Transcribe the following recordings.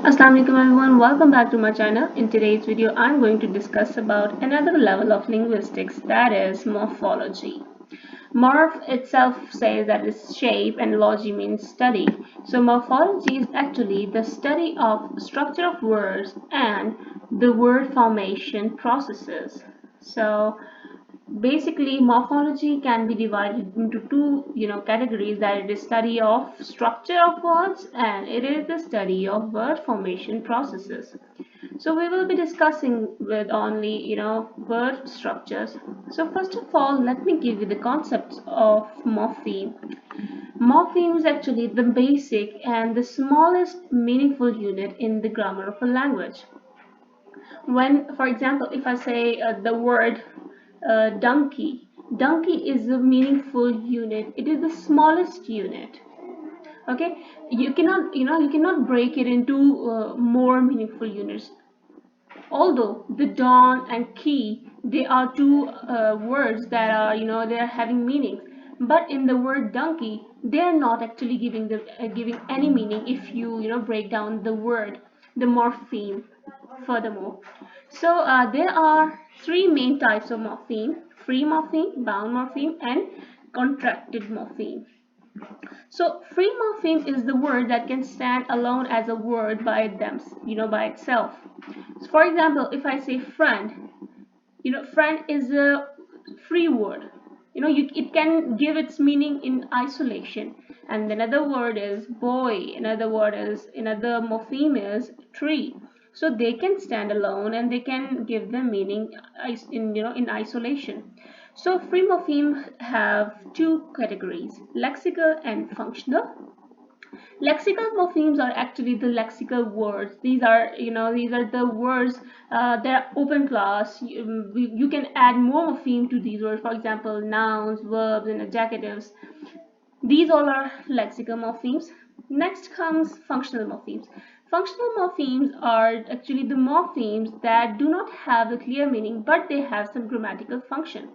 Assalamu alaikum everyone, welcome back to my channel. In today's video I'm going to discuss about another level of linguistics, that is morphology. Morph itself says that it's shape and logy means study. So morphology is actually the study of structure of words and the word formation processes. So basically morphology can be divided into two categories, that it is study of structure of words and it is the study of word formation processes. So we will be discussing with only word structures. So first of all, let me give you the concepts of morpheme. Morpheme is actually the basic and the smallest meaningful unit in the grammar of a language. When, for example, if I say the word donkey, donkey is a meaningful unit. It is the smallest unit. Okay, you cannot break it into more meaningful units. Although the dawn and key, they are two words that are they are having meanings, but in the word donkey they are not actually giving any meaning if you break down the word, the morpheme furthermore. So there are three main types of morpheme: free morpheme, bound morpheme, and contracted morpheme. So free morpheme is the word that can stand alone as a word by by itself. So for example, if I say friend, friend is a free word. It can give its meaning in isolation. And another word is boy, another morpheme is tree. So they can stand alone and they can give them meaning in isolation. So free morphemes have two categories: lexical and functional. Lexical morphemes are actually the lexical words. These are the words that are open class. You can add more morpheme to these words. For example, nouns, verbs, and adjectives. These all are lexical morphemes. Next comes functional morphemes. Functional morphemes are actually the morphemes that do not have a clear meaning, but they have some grammatical function.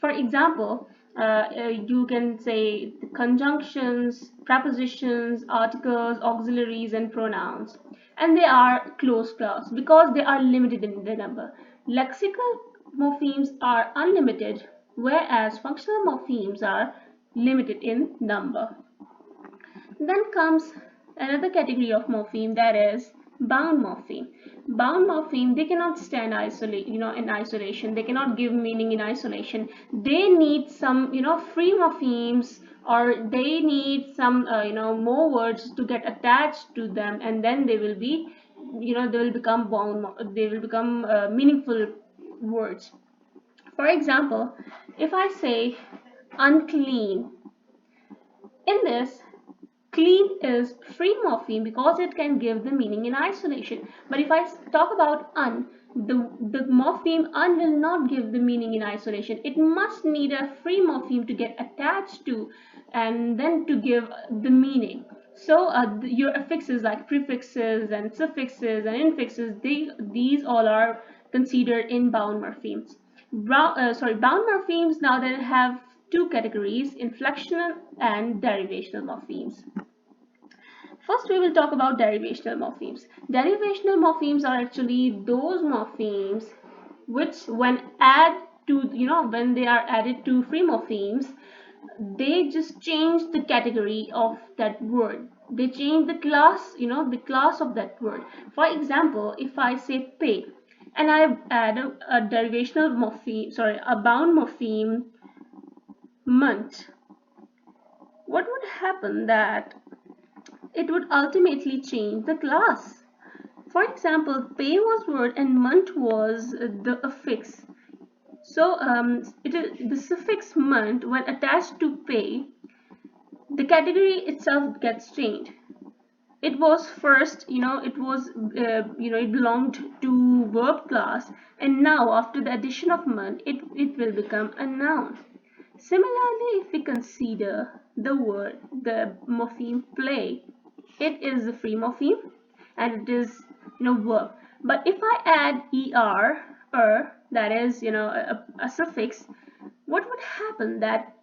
For example, you can say conjunctions, prepositions, articles, auxiliaries, and pronouns. And they are closed class because they are limited in the number. Lexical morphemes are unlimited, whereas functional morphemes are limited in number. Then comes another category of morpheme, that is bound morpheme. Bound morpheme, they cannot stand in isolation. They cannot give meaning in isolation. They need some free morphemes, or they need some more words to get attached to them, and then they will become bound. They will become meaningful words. For example, if I say unclean, in this, clean is free morpheme because it can give the meaning in isolation. But if I talk about the morpheme un will not give the meaning in isolation. It must need a free morpheme to get attached to and then to give the meaning. So your affixes like prefixes and suffixes and infixes, these all are considered in bound morphemes. Bound morphemes now then have two categories: inflectional and derivational morphemes. First, we will talk about derivational morphemes. Derivational morphemes are actually those morphemes which, when they are added to free morphemes, they just change the category of that word. They change the class of that word. For example, if I say pay and I add a derivational morpheme, a bound morpheme, month, what would happen that it would ultimately change the class. For example, pay was word and month was the affix. So the suffix month, when attached to pay, the category itself gets changed. It was first, it belonged to verb class, and now after the addition of month, it will become a noun. Similarly, if we consider the morpheme play, it is a free morpheme and it is verb. But if I add that is a suffix, what would happen that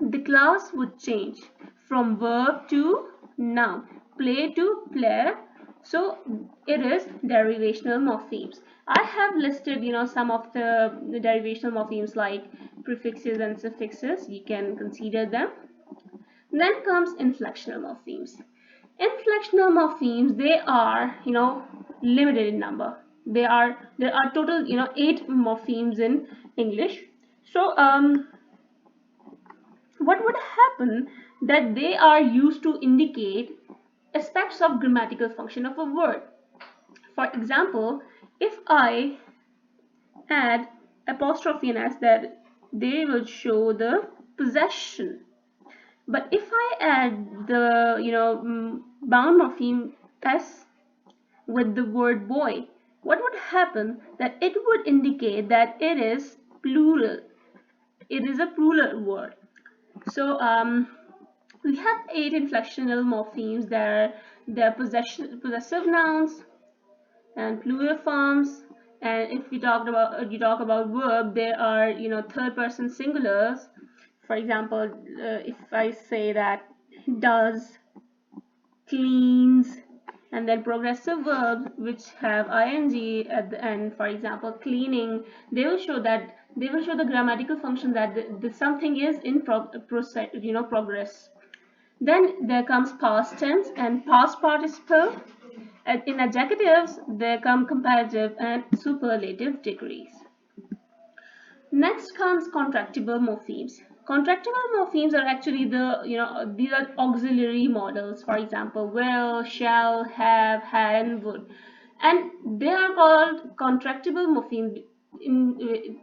the class would change from verb to noun, play to player, So it is derivational morphemes. I have listed, some of the derivational morphemes like prefixes and suffixes. You can consider them. Then comes inflectional morphemes. Inflectional morphemes, they are, limited in number. There are total, 8 morphemes in English. So what would happen that they are used to indicate aspects of grammatical function of a word. For example, if I add apostrophe and s, that they will show the possession. But if I add the bound morpheme s with the word boy, what would happen? That it would indicate that it is plural. It is a plural word. So we have 8 inflectional morphemes. They're possessive nouns and plural forms. And if you talk about verb, there are third person singulars. For example, if I say that does, cleans, and then progressive verbs which have ing at the end, for example cleaning, they will show the grammatical function that something is in progress. Then there comes past tense and past participle. In adjectives there come comparative and superlative degrees. Next comes contractible morphemes. Contractible morphemes are actually these are auxiliary models. For example, will, shall, have, had, and would, and they are called contractible morphemes.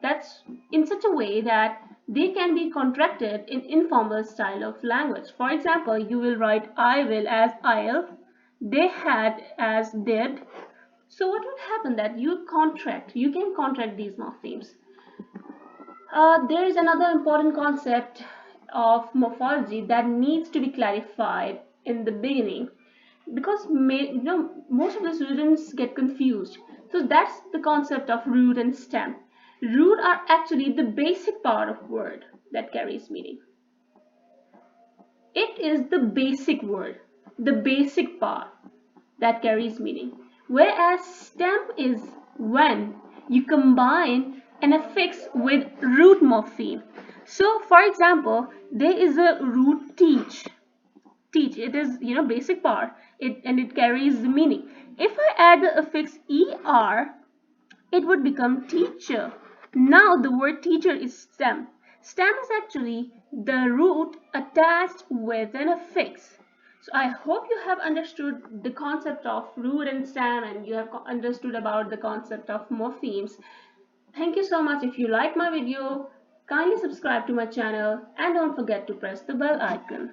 That's in such a way that they can be contracted in informal style of language. For example, you will write I will as I'll, they had as did. So what would happen that you can contract these morphemes. There is another important concept of morphology that needs to be clarified in the beginning, because most of the students get confused. So that's the concept of root and stem. Root are actually the basic part of word that carries meaning. It is the basic word, the basic part that carries meaning. Whereas stem is when you combine an affix with root morpheme. So for example, there is a root teach. Teach, it is basic part, and it carries the meaning. If I add the affix er, it would become teacher. Now the word teacher is stem. Stem is actually the root attached with an affix. So I hope you have understood the concept of root and stem, and you have understood about the concept of morphemes. Thank you so much. If you like my video, kindly subscribe to my channel and don't forget to press the bell icon.